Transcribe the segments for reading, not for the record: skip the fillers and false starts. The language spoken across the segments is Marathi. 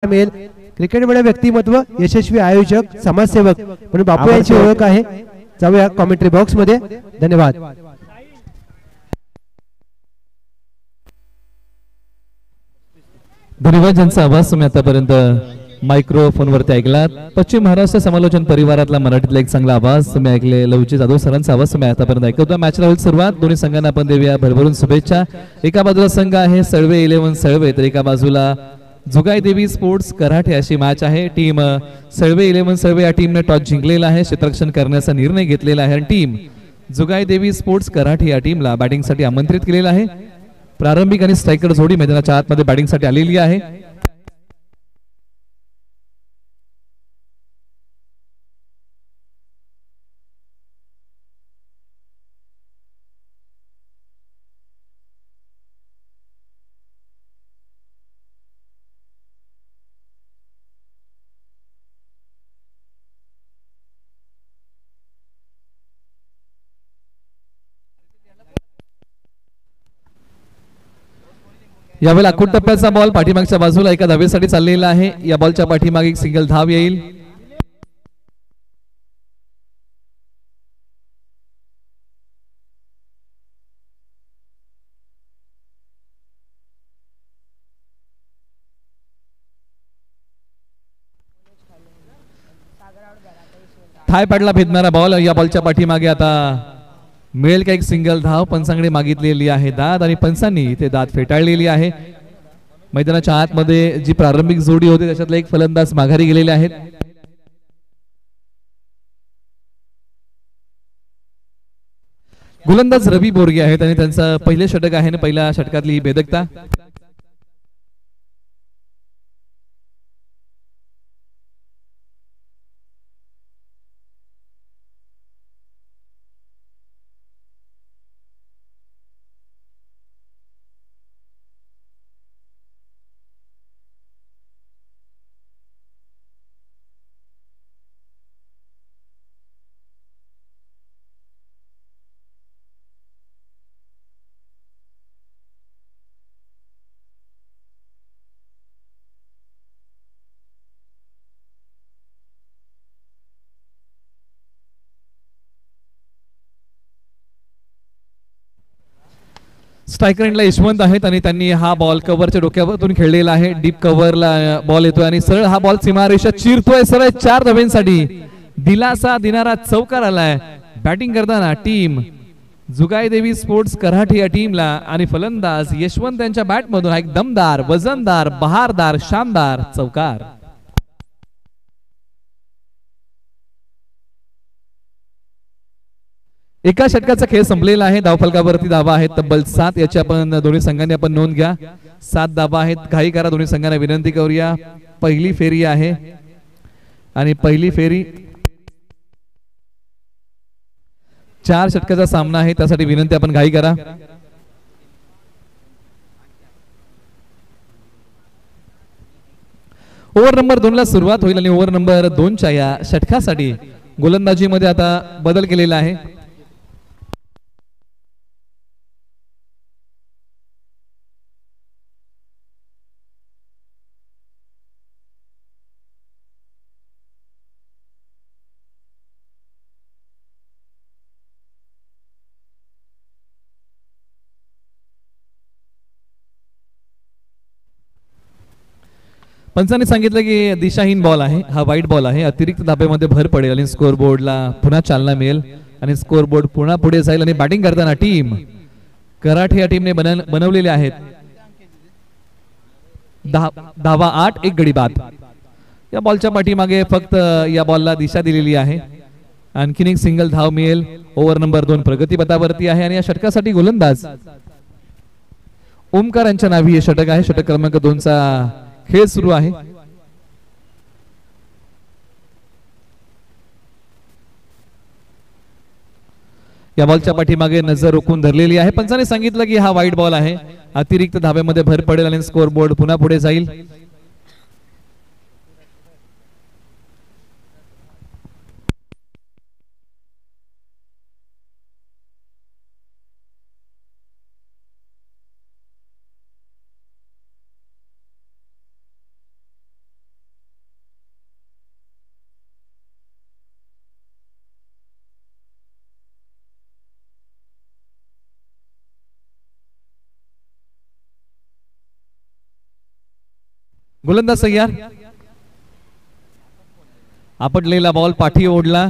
मिळेल. क्रिकेटमध्ये व्यक्तिमत्व, यशस्वी आयोजक, समाजसेवक म्हणून बापू यांची ओळख आहे. जाऊया कॉमेंट्री बॉक्स मध्ये. धन्यवाद. धन्यवाद. ज्यांचा आवाज तुम्ही आतापर्यंत मायक्रोफोनवरती ऐकलात. पश्चिम महाराष्ट्र समालोचन परिवारातला मराठीतला एक चांगला आवाज तुम्ही ऐकले. लवची जाधव सरांचा आवाज तुम्ही आतापर्यंत ऐकवता. मॅचला होईल सुरुवात. दोन्ही संघांना आपण देऊया भरभरून शुभेच्छा. एका बाजूला संघ आहे सळवे 11 सळवे, तर एका बाजूला जुगाई देवी स्पोर्ट्स कराठे अशी मॅच आहे. टीम सळवे 11 सळवे या टीमने टॉस जिंकलेला आहे, क्षेत्ररक्षण करण्याचा निर्णय घेतलेला आहे आणि टीम जुगाई देवी स्पोर्ट्स कराठे या टीमला बॅटिंगसाठी आमंत्रित केलेलं आहे. प्रारंभिक आणि स्ट्रायकर जोडी मैदानाच्या आतमध्ये बॅटिंगसाठी आलेली आहे. यावेळेला अखूट टप्प्याचा बॉल पाठीमागच्या बाजूला एका धावेसाठी चाललेला आहे. या बॉलच्या पाठीमागे एक सिंगल धाव येईल. थाय पॅडला भेदणारा बॉल. या बॉलच्या पाठीमागे आता मिळेल का एक सिंगल धाव. पंचांकडे मागितलेली आहे दाद आणि पंचांनी ते दाद फेटाळलेली आहे. मैदानाच्या आतमध्ये जी प्रारंभिक जोडी होती त्याच्यातले एक फलंदाज माघारी गेलेले आहेत. गोलंदाज रवी बोरगे आहेत आणि त्यांचं पहिले षटक आहे. पहिल्या षटकातली ही भेदकता. स्ट्रायकर एंडला यशवंत आहेत आणि त्यांनी हा बॉल कव्हरच्या डोक्यावरून खेळलेला आहे. डीप कव्हरला बॉल येतोय आणि सरळ हा बॉल सीमारेषा चिरतोय. सरळ 4 धावांसाठी दिलासा देणारा चौकार आलाय. बॅटिंग करताना टीम जुगाई देवी स्पोर्ट्स कराठे या टीमला आणि फलंदाज यशवंत यांच्या बॅट मधून एक दमदार, वजनदार, बहारदार, शानदार चौकार. एका षटकाचा खेळ संपलेला आहे. धावफलकावरती धावा आहेत तब्बल 7. याची आपण दोन्ही संघांनी आपण नोंद घ्या. 7 धावा आहेत. घाई करा. दोन्ही संघांना विनंती करूया. पहिली फेरी आहे आणि पहिली फेरी 4 षटकाचा सामना आहे, त्यासाठी विनंती आपण घाई करा. ओव्हर नंबर 2 ला सुरुवात होईल आणि ओव्हर नंबर 2च्या या षटकासाठी गोलंदाजीमध्ये आता बदल केलेला आहे. पंचांनी सांगितलं की दिशाहीन बॉल आहे, हा वाईट बॉल आहे. अतिरिक्त धाब्यामध्ये भर पडेल आणि स्कोर बोर्डला पुन्हा चालना मिळेल आणि स्कोर बोर्ड पुन्हा पुढे जाईल. आणि बॅटिंग करताना टीम कराठे या टीमने बनवलेले आहेत धावा 8, 1 गडी बाद. या बॉलच्या पाठीमागे फक्त या बॉलला दिशा दिलेली आहे. आणखीन एक सिंगल धाव मिळेल. ओव्हर नंबर 2 प्रगतीपथावरती आहे आणि या षटकासाठी गोलंदाज ओमकार यांच्या नावी हे षटक आहे. षटक क्रमांक 2चा खेळ सुरू आहे. या बॉलच्या पाठीमागे नजर रोखून धरलेली आहे. पंचाने सांगितलं की हा वाईट बॉल आहे. अतिरिक्त धाब्यामध्ये भर पडेल आणि स्कोर बोर्ड पुन्हा पुढे जाईल. गोलंदाज तयार. आपटलेला बॉल पाठी ओढला,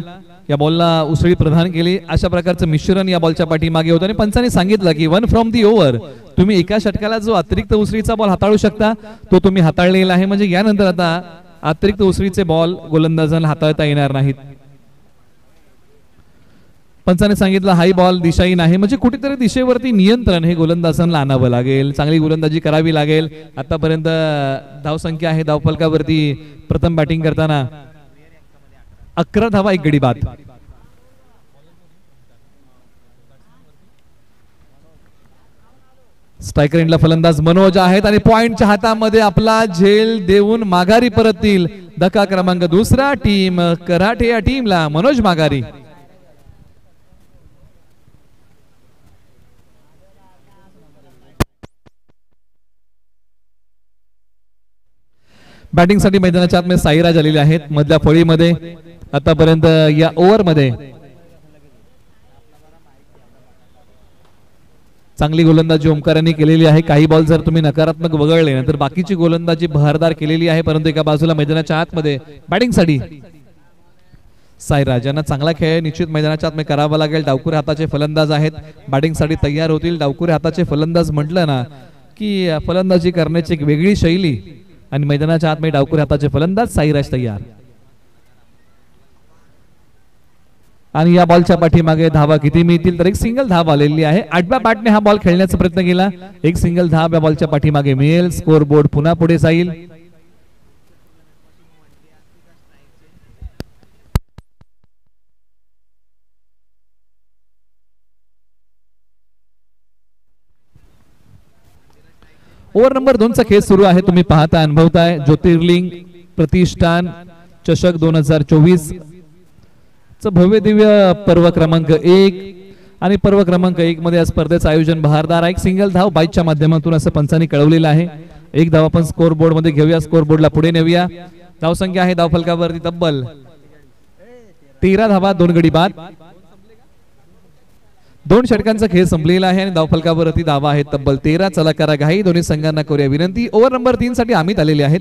या बॉलला उसळी प्रदान केली. अशा प्रकारचं मिश्रण या बॉलच्या पाठीमागे होतं आणि पंचाने सांगितलं की 1 फ्रॉम दी ओव्हर. तुम्ही एका षटकाला जो अतिरिक्त उसळीचा बॉल हाताळू शकता तो तुम्ही हाताळलेला आहे. म्हणजे यानंतर आता अतिरिक्त उसळीचे बॉल गोलंदाजांना हाताळता येणार नाहीत. पंचाने सांगितलं हाई बॉल दिशाहीन आहे, म्हणजे कुठेतरी दिशेवरती नियंत्रण हे गोलंदाजांना आणावं लागेल. चांगली गोलंदाजी करावी लागेल. आतापर्यंत धावसंख्या आहे धावफलकावरती प्रथम बॅटिंग करताना 11 धावा 1 गडी बाद. स्ट्रायकर एंडला फलंदाज मनोज आहेत आणि पॉइंटच्या हातामध्ये आपला झेल देऊन माघारी परततील. धक्का क्रमांक 2 टीम कराटे या टीमला मनोज माघारी. बॅटिंग साठी मैदानाच्या आतमध्ये साईराज आलेले आहेत मधल्या फळीमध्ये. आतापर्यंत या ओव्हर मध्ये चांगली गोलंदाजी ओमकारांनी केलेली आहे. काही बॉल जर तुम्ही नकारात्मक वगळले तर बाकीची गोलंदाजी बहारदार केलेली आहे. परंतु एका बाजूला मैदानाच्या आतमध्ये बॅटिंग साठी साईराज यांना चांगला खेळ निश्चित मैदानाच्या आतमध्ये करावा लागेल. डावकुरे हाताचे फलंदाज आहेत, बॅटिंग साठी तयार होतील. डावकुरे हाताचे फलंदाज म्हटलं ना की फलंदाजी करण्याची एक वेगळी शैली आणि मैदानाच्या आतमध्ये डावकुरे हाताचे फलंदाज साईराज तयार. आणि या बॉलच्या पाठीमागे धावा किती मिळतील तर एक सिंगल धाव आलेली आहे. 8व्या बॅटने हा बॉल खेळण्याचा प्रयत्न केला. एक सिंगल धाव या बॉलच्या पाठीमागे मिळेल. स्कोर बोर्ड पुन्हा पुढे जाईल. ओव्हर नंबर 2 चा खेळ सुरू आहे. तुम्ही पाहता अनुभवताय ज्योतिर्लिंग प्रतिष्ठान चषक 2024 भव्य दिव्य पर्व क्रमांक 1 आणि पर्व क्रमांक 1 मध्ये या स्पर्धेचं आयोजन बहारदार आहे. एक सिंगल धाव बाईकच्या माध्यमातून असं पंचांनी कळवलेलं आहे. एक धाव आपण स्कोर बोर्ड मध्ये घेऊया, स्कोर बोर्डला पुढे नेऊया. धावसंख्या आहे धावफलकावरती तब्बल 13 धावा 2 गडी बाद. 2 षटकांचा खेळ संपलेला आहे आणि धावफलकावरती धावा आहेत तब्बल 13. चला करा घाई, दोन्ही संघांना करूया विनंती. ओव्हर नंबर 3 साठी अमित आलेले आहेत.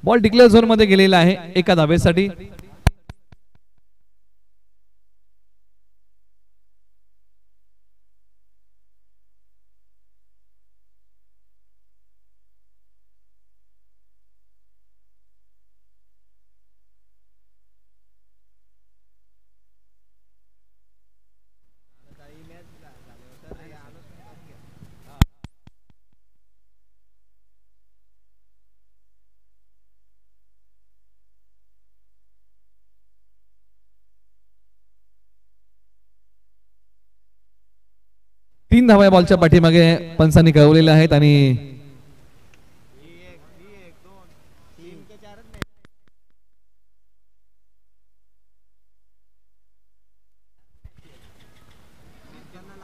बॉल डिक्लेअर झोन मध्ये गेलेला आहे एका धावेसाठी. तीन धावा बॉलच्या पाठीमागे पंचांनी कळवलेल्या आहेत आणि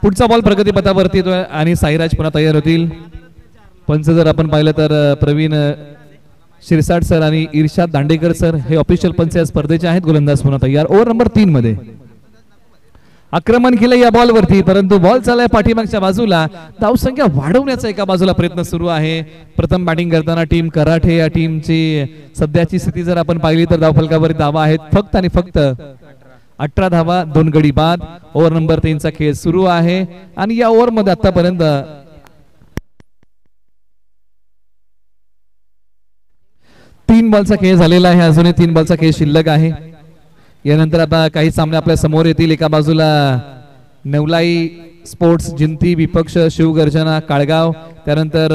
पुढचा बॉल प्रगतीपथावरती येतोय आणि साईराज पुन्हा तयार होतील. पंच जर आपण पाहिलं तर प्रवीण शिरसाट सर आणि इर्शाद दांडेकर सर हे ऑफिशियल पंच या स्पर्धेचे आहेत. गोलंदाज पुन्हा तयार. ओव्हर नंबर 3 मध्ये आक्रमण केलं या बॉल वरती, परंतु बॉल चाललाय पाठीमागच्या बाजूला. धावसंख्या वाढवण्याचा एका बाजूला प्रयत्न सुरू आहे. प्रथम बॅटिंग करताना टीम कराटे या टीमची सध्याची स्थिती जर आपण पाहिली तर धावफलकावर धावा आहेत फक्त आणि फक्त 18 धावा 2 गडी बाद. ओव्हर नंबर 3 चा खेळ सुरू आहे आणि या ओव्हर मध्ये आतापर्यंत 3 बॉलचा खेळ झालेला आहे. अजूनही 3 बॉलचा खेळ शिल्लक आहे. यानंतर आता काही सामने आपल्या समोर येतील. एका बाजूला नवलाई स्पोर्ट्स जिंती विपक्ष शिवगर्जना काळगाव, त्यानंतर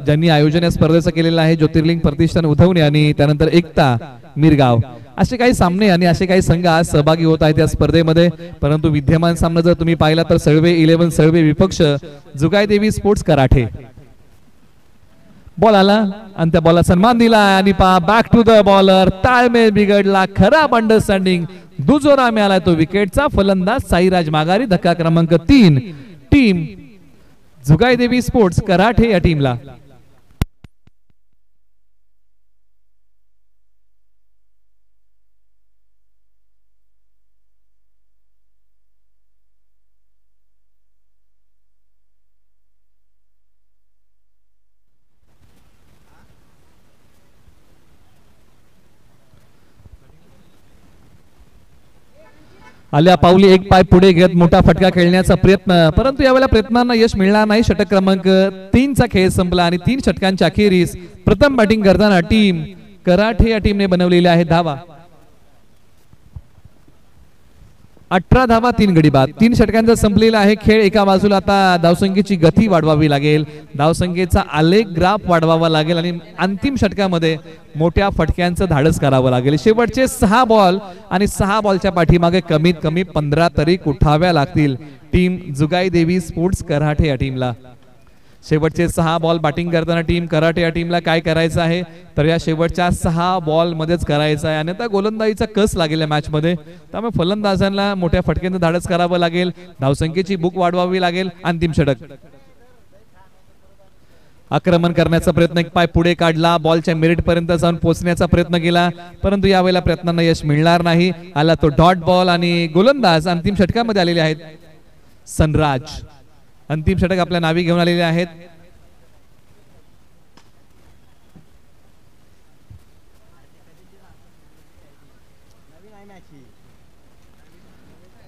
ज्यांनी आयोजन या स्पर्धेचं केलेलं आहे ज्योतिर्लिंग प्रतिष्ठान उधवणे आणि त्यानंतर एकता मिरगाव. असे काही सामने आणि असे काही संघ आज सहभागी होत आहेत या स्पर्धेमध्ये. परंतु विद्यमान सामना जर तुम्ही पाहिला तर सळवे 11 सळवे विपक्ष जुगायदेवी स्पोर्ट्स कराटे. बॉल आला आणि त्या बॉलला सन्मान दिला आणि पहा बॅक टू द बॉलर, ताळमेळ बिघडला, खराब अंडरस्टँडिंग, दुजोरा मिळाला तो विकेटचा. फलंदाज साईराज माघारी. धक्का क्रमांक 3 टीम जुगाई देवी स्पोर्ट्स कराठे या टीमला. आल्या पावली एक पाय पुढे घेत मोठा फटका खेळण्याचा प्रयत्न, परंतु यावेळेला प्रयत्नांना यश मिळणार नाही. षटक क्रमांक 3 चा खेळ संपला आणि 3 षटकांच्या अखेरीस प्रथम बॅटिंग करताना टीम कराठे या टीमने बनवलेल्या आहेत धावा. 18 धावा 3 गडी बाद. 3 षटकांचा संपलेला आहे खेळ. एका बाजूला आता धावसंख्येची गती वाढवावी लागेल, धावसंख्येचा आलेख ग्राफ वाढवावा लागेल आणि अंतिम षटकामध्ये मोठ्या फटक्यांचं धाडस करावं लागेल. शेवटचे 6 बॉल आणि 6 बॉलच्या पाठीमागे कमीत कमी 15 तरी उठाव्या लागतील टीम जुगाई देवी स्पोर्ट्स कराठे या टीमला. शेवटचे 6 बॉल बॅटिंग करताना टीम कराटे या टीमला काय करायचं आहे तर या शेवटच्या 6 बॉल मध्येच करायचं आहे. आणि आता गोलंदाजीचा कस लागेल मॅच मध्ये, त्यामुळे फलंदाजांना मोठ्या फटक्यांचं धाडस करावं लागेल, धावसंख्येची भूक वाढवावी लागेल. अंतिम षटक आक्रमण करण्याचा प्रयत्न, एक पाय पुढे काढला, बॉलच्या मिरिट पर्यंत जाऊन पोहोचण्याचा प्रयत्न केला, परंतु यावेळेला प्रयत्नांना यश मिळणार नाही. आला तो डॉट बॉल आणि गोलंदाज अंतिम षटकामध्ये आलेले आहेत सनराज. अंतिम षटक आपल्या नावी घेऊन आलेले आहेत.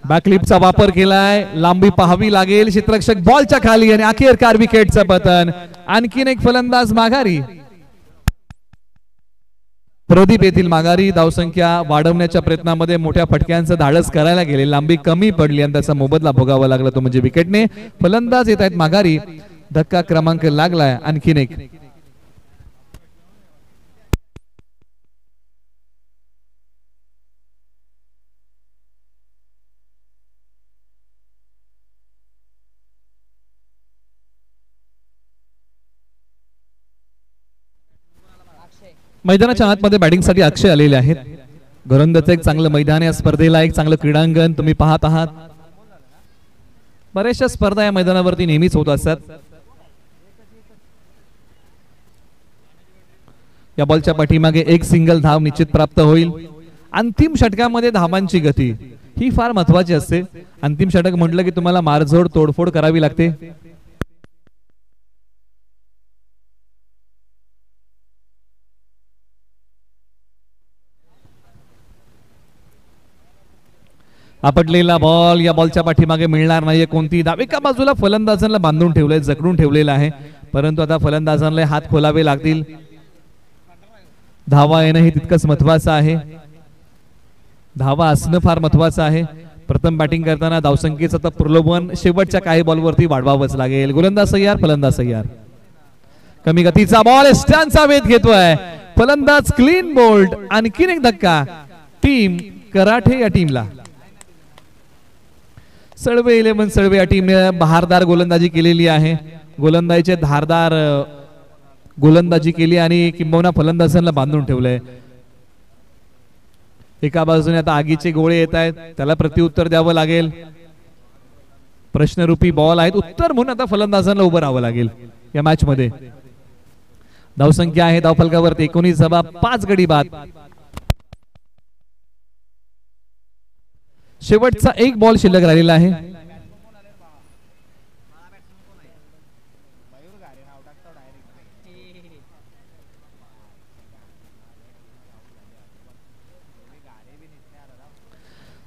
बॅकलिपचा वापर केलाय, लांबी पाहावी लागेल, क्षेत्ररक्षक बॉलच्या खाली आणि अखेरकार विकेटचं पतन. आणखीन एक फलंदाज माघारी, प्रदीप येथील माघारी. धावसंख्या वाढवण्याच्या प्रयत्नामध्ये मोठ्या फटक्यांचं धाडस करायला गेले, लांबी कमी पडली आणि त्याचा मोबदला भोगावा लागला तो म्हणजे विकेटने. फलंदाज येत आहेत माघारी. धक्का क्रमांक लागलाय आणखीन एक. मैदानाच्या आतमध्ये बॅटिंगसाठी अक्षय आलेले आहेत. गोलंदाजीचं एक चांगलं मैदान, या स्पर्धेला एक चांगलं क्रीडांगण तुम्ही पाहत आहात. बऱ्याचशा स्पर्धा या मैदानावरती नेहमीच होत असतात. या बॉलच्या पाठीमागे एक सिंगल धाव निश्चित प्राप्त होईल. अंतिम षटकामध्ये धावांची गती ही फार महत्वाची असते. अंतिम षटक म्हटलं की तुम्हाला मारझोड तोडफोड करावी लागते. आपटलेला बॉल, या बॉलच्या पाठीमागे मिळणार नाहीये कोणती धाव. एका बाजूला फलंदाजांना बांधून ठेवलंय, जकडून ठेवलेलं आहे, परंतु आता फलंदाजांना हात खोलावे लागतील. धावा येणं हे तितकंच महत्वाचं आहे, धावा असणं फार महत्वाचं आहे. प्रथम बॅटिंग करताना धावसंख्येचं आता प्रलोभन शेवटच्या काही बॉलवरती वाढवावंच लागेल. गोलंदाज तयार, फलंदाज तयार. कमी गतीचा बॉल, स्टॅनचा वेध घेतोय फलंदाज, क्लीन बोल्ड. आणखीन एक धक्का टीम कराठे या टीमला. सळवे 11 सळवे या टीमने बहारदार गोलंदाजी केलेली आहे. गोलंदाजीचे धारदार गोलंदाजी केली आणि किंबहुना फलंदाजांना बांधून ठेवलंय. एका बाजूने आता आगीचे गोळे येत आहेत, त्याला प्रत्युत्तर द्यावं लागेल. प्रश्नरूपी बॉल आहेत, उत्तर म्हणून आता फलंदाजांना उभं राहावं लागेल या मॅच मध्ये. धावसंख्या आहे धावफलकावरती 19 धावा, 5 गडी बाद. शेवटचा एक बॉल शिल्लक राहिलेला आहे.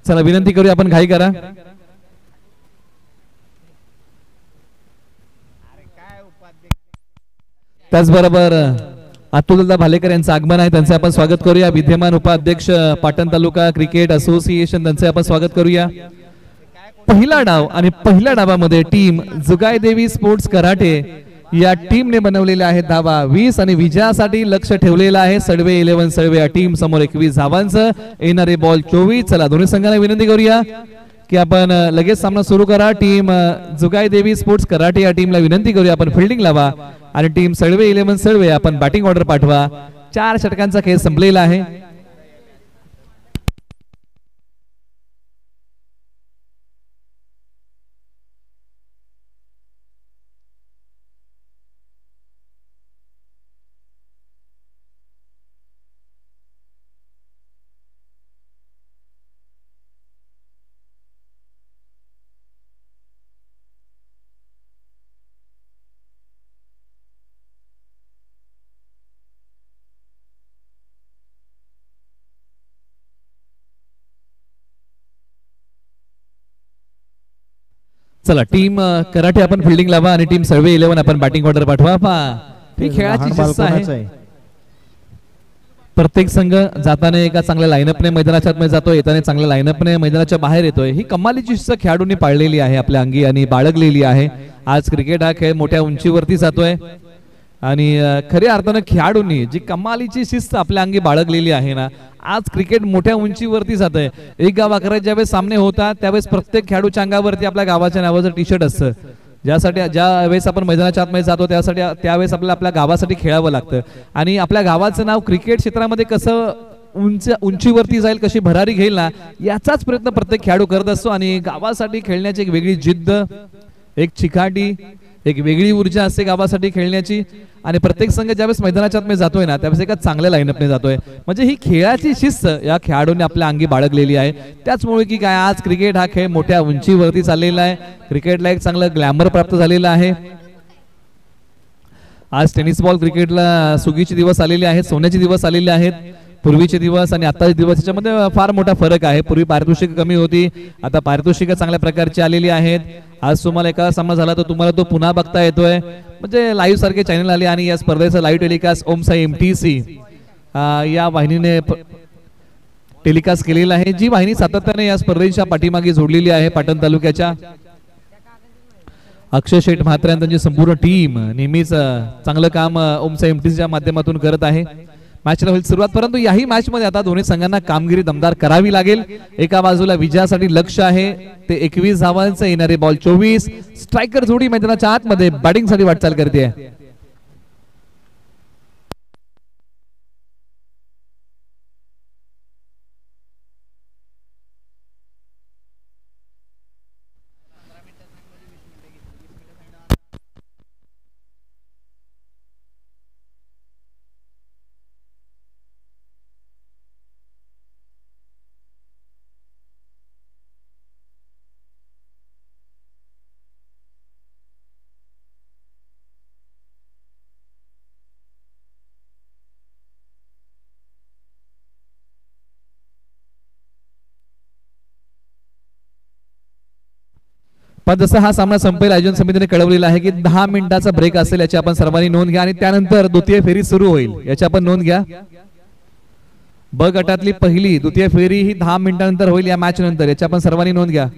चला विनंती करूया आपण घाई करा. त्याचबरोबर अतुलदा भालेकर यांचं आगमन आहे, त्यांचे आपण स्वागत करूया. विद्यमान उपाध्यक्ष पाटण तालुका क्रिकेट असोसिएशन, त्यांचे आपण स्वागत करूया. पहिला डाव आणि पहिल्या डावामध्ये टीम जुगाई देवी स्पोर्ट्स कराटे या टीमने बनवलेल्या आहेत धावा 20 आणि विजयासाठी लक्ष ठेवलेलं आहे सडवे 11 सडवे या टीम समोर 21 धावांचं. येणारे बॉल 24. चला दोन्ही संघांना विनंती करूया की आपण लगेच सामना सुरू करा. टीम जुगाई देवी स्पोर्ट्स कराटे या टीमला विनंती करूया आपण फिल्डिंग लावा आणि टीम सळवे 11 सळवे आपण बॅटिंग ऑर्डर पाठवा. 4 षटकांचा खेळ संपलेला आहे. चला टीम कराटे आपण फिल्डिंग लावा आणि टीम सळवे 11 आपण बॅटिंग ऑर्डर पाठवा. ही खेळाची शिस्त आहे. प्रत्येक संघ जाताना एका चांगल्या लाईनअपने मैदानाच्या आतमध्ये जातोय, येताना चांगल्या लाईनअपने मैदानाच्या बाहेर येतोय. ही कमालीची शिस्त खेळाडूंनी पाळलेली आहे आपल्या अंगी आणि बाळगलेली आहे. आज क्रिकेट हा खेळ मोठ्या उंचीवरती जातोय आणि खऱ्या अर्थानं खेळाडूंनी जी कमालीची शिस्त आपल्या अंगी बाळगलेली आहे ना, आज क्रिकेट मोठ्या उंचीवरती जात आहे. एक गाव अकरा ज्यावेळेस सामने होतात त्यावेळेस प्रत्येक खेळाडूच्या अंगावरती आपल्या गावाच्या नावाचं टी शर्ट असतं. ज्या वेळेस आपण मैदानाच्या आतमध्ये जातो त्यावेळेस आपल्याला आपल्या गावासाठी खेळावं लागतं आणि आपल्या गावाचं नाव क्रिकेट क्षेत्रामध्ये कसं उंचीवरती जाईल, कशी भरारी घेईल ना, याचाच प्रयत्न प्रत्येक खेळाडू करत असतो. आणि गावासाठी खेळण्याची एक वेगळी जिद्द, एक चिकाटी, एक वेगळी ऊर्जा असते गावासाठी खेळण्याची. आणि प्रत्येक संघ ज्यावेळेस मैदानाच्या आतमध्ये जातोय ना त्यावेळेस एका चांगल्या लाईनअपने जातोय. म्हणजे ही खेळाची शिस्त या खेळाडूंनी आपल्या अंगी बाळगलेली आहे. त्याचमुळे की काय आज क्रिकेट हा खेळ मोठ्या उंचीवरती चाललेला आहे. क्रिकेटला एक चांगलं ग्लॅमर प्राप्त झालेलं आहे. आज टेनिस बॉल क्रिकेटला सुगीचे दिवस आलेले आहेत, सोन्याचे दिवस आलेले आहेत. पूर्वीचे दिवस आणि आताचे दिवस याच्यामध्ये फार मोठा फरक आहे. पूर्वी पारितोषिक कमी होती, आता पारितोषिक चांगल्या प्रकारची आलेली आहेत. आज तुम्हाला एका सामना झाला तर तुम्हाला तो पुन्हा बघता येतोय. म्हणजे लाईव्ह सारखे चॅनल आले आणि या स्पर्धेचा लाईव्ह टेलिकास्ट ओम साई MTC या वाहिनीने टेलिकास्ट केलेला आहे. जी वाहिनी सातत्याने या स्पर्धेच्या पाठीमागे जोडलेली आहे. पाटण तालुक्याच्या अक्षय शेठ म्हात्रे आणि त्यांची संपूर्ण टीम नेहमीच चांगलं काम ओम साई MTCच्या माध्यमातून करत आहे. मॅचला होईल सुरुवात, परंतु याही मॅच मध्ये आता दोन्ही संघांना कामगिरी दमदार करावी लागेल. एका बाजूला विजयासाठी लक्ष आहे ते 21 धावांचं, येणारे बॉल 24. स्ट्रायकर जोडी मैदानाच्या आतमध्ये बॅटिंग साठी वाटचाल करते. पण जसं हा सामना संपेल आयोजन समितीने कळवलेला आहे की 10 मिनिटाचा ब्रेक असेल, याची आपण सर्वांनी नोंद घ्या आणि त्यानंतर द्वितीय फेरी सुरू होईल, याची आपण नोंद घ्या. ब गटातली पहिली द्वितीय फेरी ही 10 मिनिटांनंतर होईल या मॅच नंतर, याची आपण सर्वांनी नोंद घ्या.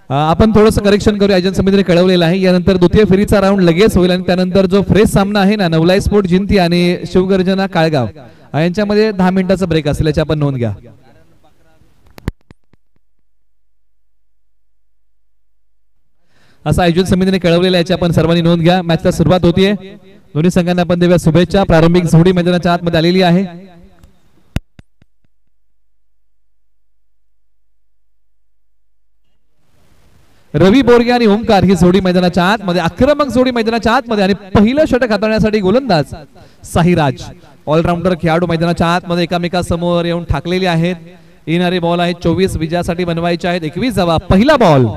आपण थोडंसं करेक्शन करू, आयोजन समितीने कळवलेलं आहे. यानंतर द्वितीय फेरीचा राऊंड लगेच होईल आणि त्यानंतर जो फ्रेश सामना आहे ना, नवलाई स्पोर्ट जिंती आणि शिवगर्जना काळगाव यांच्यामध्ये 10 मिनिटाचा ब्रेक असेल, याची आपण नोंद घ्या. असं आयोजन समितीने कळवलेलं आहे, याची आपण सर्वांनी नोंद घ्या. मॅचला सुरुवात होतीये. दोन्ही संघांना आपण देऊया शुभेच्छा. प्रारंभिक जोडी मैदानाच्या आतमध्ये आलेली आहे. रवी बोरगे आणि ओमकार ही जोडी मैदानाच्या आतमध्ये, आक्रमक जोडी मैदानाच्या आतमध्ये आणि पहिलं षटक हाताळण्यासाठी गोलंदाज साहिराज. ऑलराऊंडर खेळाडू मैदानाच्या आतमध्ये एकामेकासमोर येऊन ठाकलेले आहेत. येणारे बॉल आहेत 24, विजयासाठी बनवायचे आहेत 21 धावा. पहिला बॉल,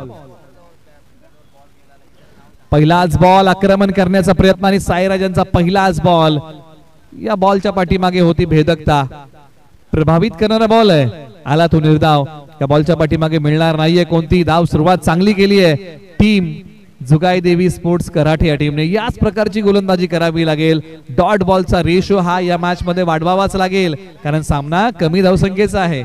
पहिलाच बॉल आक्रमण करण्याचा प्रयत्न आणि साईराजांचा पहिलाच बॉल. या बॉलच्या पाठीमागे होती भेदकता, प्रभावित करणारा बॉल आहे. आला तो निर्धाव, या बॉलच्या पाठीमागे मिळणार नाहीये कोणती धाव. सुरुवात चांगली केली आहे टीम जुगाई देवी स्पोर्ट्स कराटे या टीमने. याच प्रकारची गोलंदाजी करावी लागेल. डॉट बॉलचा रेशो हा या मॅच मध्ये वाढवावाच लागेल, कारण सामना कमी धावसंख्येचा आहे.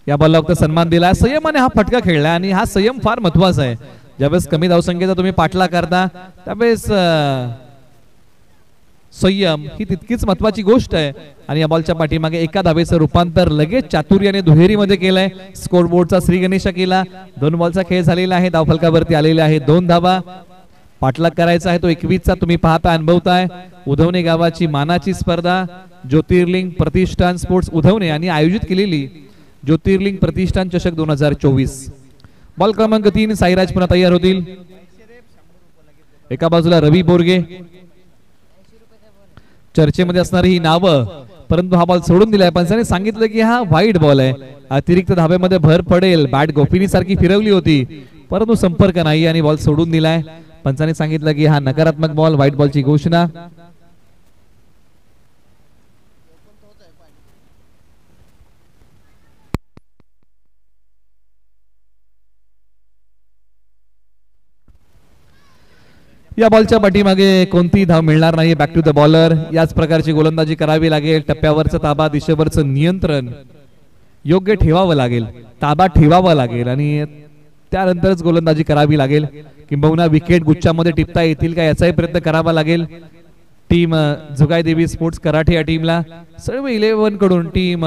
या बॉलला फक्त सन्मान दिला, संयमाने हा फटका खेळला आणि हा संयम फार महत्वाचा आहे. ज्यावेळेस कमी धावसंख्येचा तुम्ही पाठला करता त्यावेळेस संयम ही तितकीच महत्वाची गोष्ट आहे. आणि या बॉलच्या पाठीमागे एका धावेचं रूपांतर लगेच चातुर्याने दुहेरीमध्ये केलंय. स्कोरबोर्डचा श्री गणेश केला. 2 बॉलचा खेळ झालेला आहे. धावफलकावरती आलेला आहे 2 धावा. पाठलाग करायचा आहे तो 21चा तुम्ही पाहता अनुभवताय. उधवणे गावाची मानाची स्पर्धा ज्योतिर्लिंग प्रतिष्ठान स्पोर्ट्स उधवणे यांनी आयोजित केलेली ज्योतिर्लिंग प्रतिष्ठान चषक 2024. बॉल क्रमांक 3 साईराज पुन्हा तयार होतील. एका बाजूला रवी बोरगे चर्चेमध्ये असणारी ही नावं, परंतु हा बॉल सोडून दिलाय. पंचाने सांगितलं की हा वाईड बॉल आहे, अतिरिक्त धाब्यामध्ये भर पडेल. बॅट गोफिनी सारखी फिरवली होती परंतु संपर्क नाही आणि बॉल सोडून दिलाय. पंचाने सांगितलं की हा नकारात्मक बॉल, व्हाईट बॉलची घोषणा. या बॉलच्या पाठीमागे कोणती धाव मिळणार नाही. Back to the bowler. याच प्रकारची गोलंदाजी करावी लागेल. टप्प्यावरचं ताबा, दिशेवरचं नियंत्रण योग्य ठेवावं लागेल, ताबा ठेवावा लागेल आणि त्यानंतरच गोलंदाजी करावी लागेल. किंबहुना विकेट गुच्छामध्ये टिपता येतील का याचाही प्रयत्न करावा लागेल. टीम जुगाय देवी स्पोर्ट्स कराटे या टीमला सर्व 11 कडून टीम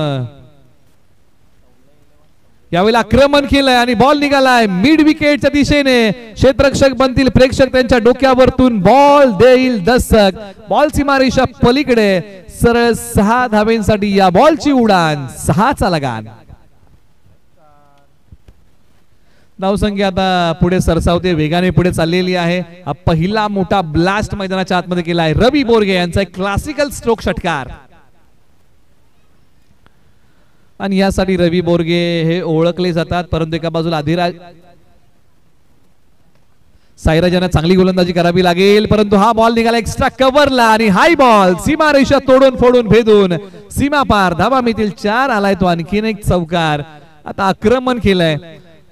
यावेळेला आक्रमण केलंय आणि बॉल निघालाय मिड विकेटच्या दिशेने. क्षेत्ररक्षक बनतील प्रेक्षक, त्यांच्या डोक्यावरतून बॉल देईल दस्तक. बॉल सीमारेषा पलीकडे सरळ 6 धावेंसाठी या बॉलची उडान, 6चा लगान. धावसंख्या आता पुढे सरसावते, वेगाने पुढे चाललेली आहे. हा पहिला मोठा ब्लास्ट मैदानाच्या आतमध्ये केला आहे रवी बोरगे यांचा एक क्लासिकल स्ट्रोक षटकार. आणि यासाठी रवी बोरगे हे ओळखले जातात. परंतु एका बाजूला अधिराज साईराज यांना चांगली गोलंदाजी करावी लागेल. परंतु हा बॉल निघाला एक्स्ट्रा कव्हरला आणि हाय बॉल सीमारेषा तोडून फोडून भेदून सीमा पार. धावा मिळतील 4. आलाय तो आणखीन एक चौकार. आता आक्रमण केलंय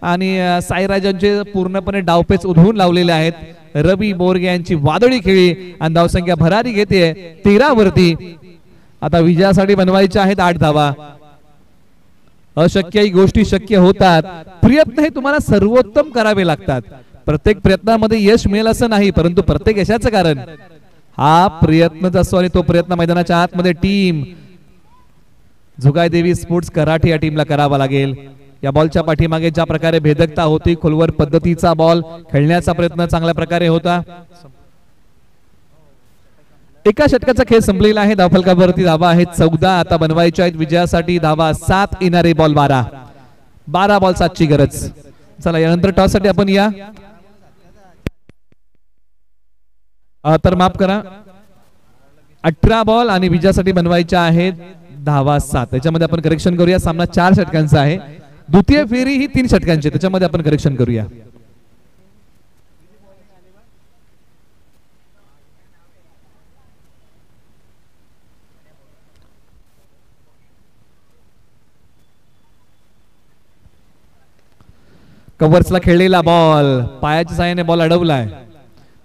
आणि साईराजांचे पूर्णपणे डावपेच उधळून लावलेले आहेत. रवी बोरगे यांची वादळी खेळी आणि धावसंख्या भरारी घेते 13 वरती. आता विजयासाठी बनवायच्या आहेत 8 धावा. अशक्य गोष्टी शक्य होतात. प्रयत्न हे तुम्हाला सर्वोत्तम करावे लागतात. प्रत्येक प्रयत्नामध्ये यश मिळेल असं नाही, परंतु प्रत्येक यशाचं कारण हा प्रयत्नच असतो आणि तो प्रयत्न मैदानाच्या आतमध्ये टीम जुगाय देवी स्पोर्ट्स कराटे या टीमला करावा लागेल. या बॉलच्या पाठीमागे ज्या प्रकारे भेदकता होती, खोलवर पद्धतीचा बॉल खेळण्याचा प्रयत्न चांगल्या प्रकारे होता. एका षटकाचा खेळ संपलेला आहे. धावफलकावरती धावा आहेत 14. आता बनवायच्या आहेत विजयासाठी धावा 7. येणारे बॉल 12. 12 बॉल 7ची गरज. चला यानंतर टॉस साठी आपण या तर माफ करा 18 बॉल आणि विजयासाठी बनवायच्या आहेत धावा 7. त्याच्यामध्ये आपण करेक्शन करूया. सामना 4 षटकांचा आहे. द्वितीय फेरी ही 3 षटकांची, त्याच्यामध्ये आपण करेक्शन करूया. कव्हर्सला खेळलेला बॉल पायाच्या साहाय्याने बॉल अडवलाय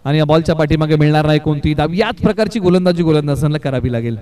आणि या बॉलच्या पाठीमागे मिळणार नाही कोणती धाव. याच प्रकारची गोलंदाजी गोलंदाजांना करावी लागेल.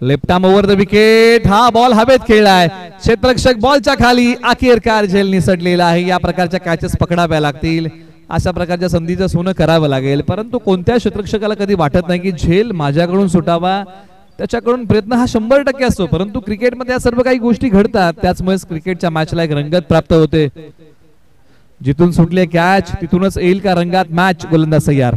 Left arm over the wicket. हा बॉल हवेत खेळलाय. क्षेत्ररक्षक बॉलच्या खाली अखेरकार झेल निसटलेला आहे. या प्रकारच्या कॅचेस पकडाव्या लागतील. अशा प्रकारच्या संधीचं सोनं करावं लागेल. परंतु कोणत्या क्षेत्ररक्षकाला कधी वाटत नाही की झेल माझ्याकडून सुटावा. त्याच्याकडून प्रयत्न हा 100% असतो. परंतु क्रिकेटमध्ये या सर्व काही गोष्टी घडतात. त्याचमुळे क्रिकेटच्या मॅचला एक रंगत प्राप्त होते. जिथून सुटले कॅच तिथूनच येईल का रंगात मॅच. गोलंदाज तयार.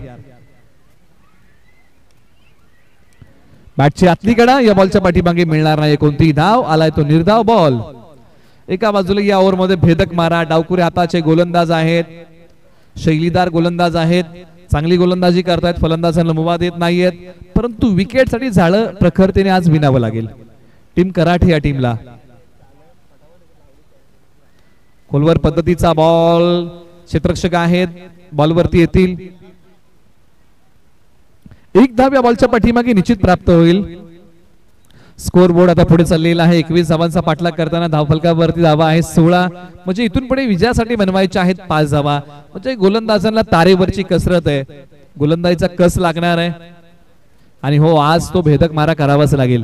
बॅटची आतली कडा. या बॉलच्या पाठीमागे मिळणार नाही कोणती धाव. आलाय तो निर्धाव बॉल. एका बाजूला या ओव्हर मध्ये भेदक मारा. डावकुरे हाताचे गोलंदाज आहेत, शैलीदार गोलंदाज आहेत, चांगली गोलंदाजी करतायत. फलंदाजांना मुभा देत नाहीयेत. परंतु विकेट साठी झाडं प्रखरतेने आज विणावं लागेल टीम कराटे या टीमला. खोलवर पद्धतीचा बॉल. क्षेत्ररक्षक आहेत, बॉलवरती येतील. एक धाव या बॉलच्या पाठीमागे निश्चित प्राप्त होईल. स्कोर बोर्ड आता पुढे चाललेला आहे. 21 धावांचा पाठलाग करताना धावफलकावरती धावा आहे 16. म्हणजे इथून पुढे विजयासाठी बनवायच्या आहेत 5 धावा. म्हणजे गोलंदाजांना तारेवरची कसरत आहे. गोलंदाजीचा कस लागणार आहे आणि हो आज तो भेदक मारा करावाच लागेल.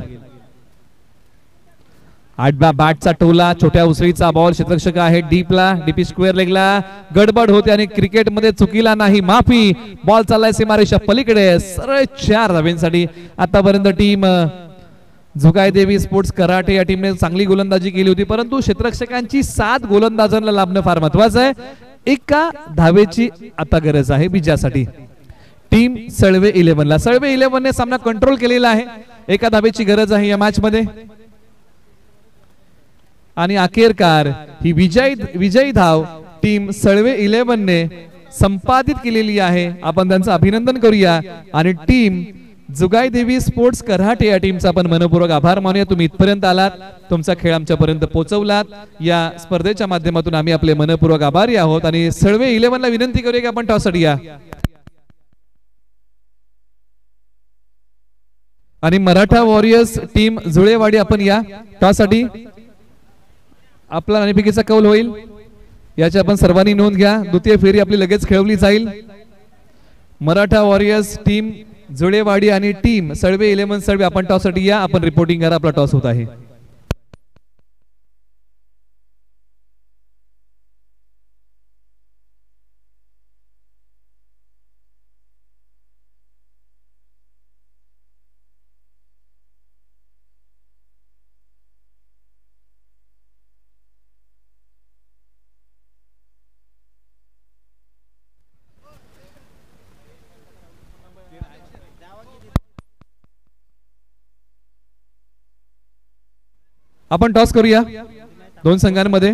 आडव्या बॅटचा टोला, छोट्या उसळीचा बॉल, क्षेत्ररक्षक आहे डीपला, डीपी स्क्वेअर लेगला गडबड होते आणि क्रिकेटमध्ये चुकीला नाही माफी. बॉल चाललाय सीमारेषा पलीकडे सरळ 4 धावांसाठी. आतापर्यंत टीम झुगाय देवी स्पोर्ट्स कराटे या टीमने चांगली गोलंदाजी केली होती, परंतु क्षेत्ररक्षकांची 7 गोलंदाजांना लाभणं फार महत्वाचं आहे. एका धावेची आता गरज आहे विजयासाठी. टीम सळवे 11 सळवे 11 ने सामना कंट्रोल केलेला आहे. एका धावेची गरज आहे या मॅच मध्ये आणि अखेरकार ही विजयी धाव टीम सळवे 11 ने संपादित केलेली आहे. आपण त्यांचं अभिनंदन करूया आणि टीम जुगाई देवी स्पोर्ट्स कराटे या टीमचा आपण मनपूर्वक आभार मानूया. तुम्ही इथपर्यंत आलात, तुमचा खेळ आमच्यापर्यंत पोहोचवलात. या स्पर्धेच्या माध्यमातून आम्ही आपले मनपूर्वक आभारी आहोत आणि सळवे 11 ला विनंती करूया की आपण टॉससाठी या आणि मराठा वॉरियर्स टीम जुळेवाडी आपण या टॉससाठी. आपला नाणेफेकीचा कौल होईल याची आपण सर्वांनी नोंद घ्या. द्वितीय फेरी आपली लगेच खेळवली जाईल. मराठा वॉरियर्स टीम जुळेवाडी आणि टीम सळवे 11 सळवे आपण टॉससाठी या. आपण रिपोर्टिंग करा, आपला टॉस होत आहे. आपण टॉस करूया दोन संघांमध्ये.